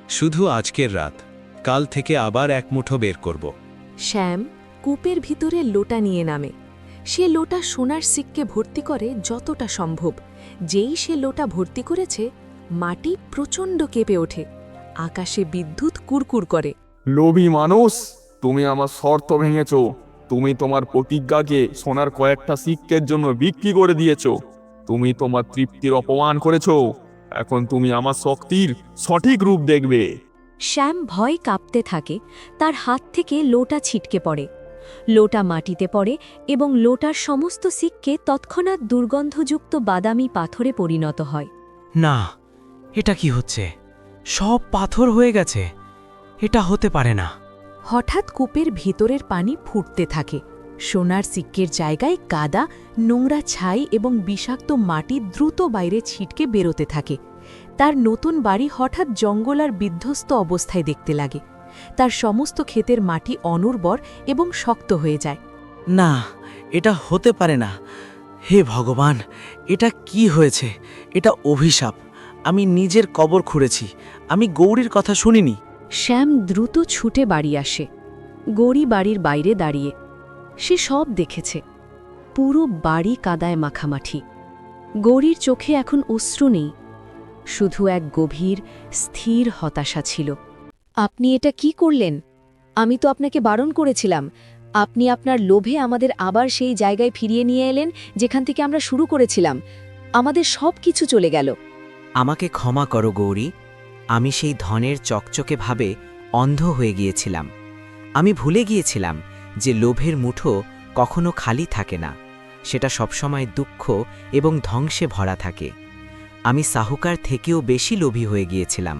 শুধু আজকের রাত, কাল থেকে আবার এক মুঠো বের করব। শ্যাম কূপের ভিতরে লোটা নিয়ে নামে। সে লোটা সোনার সিক্কে ভর্তি করে যতটা সম্ভব। যেই সে লোটা ভর্তি করেছে, মাটি প্রচণ্ড কেঁপে ওঠে। আকাশে বিদ্যুৎ কুরকুর করে। লোভী মানুষ, তুমি আমার শর্ত ভেঙেছ। তুমি তোমার প্রতিজ্ঞাকে সোনার কয়েকটা সিক্কের জন্য বিক্রি করে দিয়েছ। তুমি তোমার তৃপ্তির অপমান করেছ। এখন তুমি আমার শক্তির সঠিক রূপ দেখবে। শ্যাম ভয় কাঁপতে থাকে। তার হাত থেকে লোটা ছিটকে পড়ে। লোটা মাটিতে পড়ে এবং লোটার সমস্ত সিক্কে তৎক্ষণাৎ দুর্গন্ধযুক্ত বাদামি পাথরে পরিণত হয়। না, এটা কি হচ্ছে? সব পাথর হয়ে গেছে। এটা হতে পারে না। হঠাৎ কূপের ভিতরের পানি ফুটতে থাকে। সোনার সিক্কের জায়গায় কাদা, নোংরা ছাই এবং বিষাক্ত মাটি দ্রুত বাইরে ছিটকে বেরোতে থাকে। তার নতুন বাড়ি হঠাৎ জঙ্গল আর বিধ্বস্ত অবস্থায় দেখতে লাগে। তার সমস্ত ক্ষেতের মাটি অনুর্বর এবং শক্ত হয়ে যায়। না, এটা হতে পারে না। হে ভগবান, এটা কি হয়েছে? এটা অভিশাপ। আমি নিজের কবর খুঁড়েছি। আমি গৌরীর কথা শুনিনি। শ্যাম দ্রুত ছুটে বাড়ি আসে। গৌরী বাড়ির বাইরে দাঁড়িয়ে। সে সব দেখেছে। পুরো বাড়ি কাদায় মাখামাখি। গৌরীর চোখে এখন অশ্রু নেই, শুধু এক গভীর স্থির হতাশা ছিল। আপনি এটা কি করলেন? আমি তো আপনাকে বারণ করেছিলাম। আপনি আপনার লোভে আমাদের আবার সেই জায়গায় ফিরিয়ে নিয়ে এলেন যেখান থেকে আমরা শুরু করেছিলাম। আমাদের সব কিছু চলে গেল। আমাকে ক্ষমা করো গৌরী। আমি সেই ধনের চকচকে ভাবে অন্ধ হয়ে গিয়েছিলাম। আমি ভুলে গিয়েছিলাম যে লোভের মুঠো কখনো খালি থাকে না, সেটা সবসময় দুঃখ এবং ধ্বংসে ভরা থাকে। আমি সাহুকার থেকেও বেশি লোভী হয়ে গিয়েছিলাম।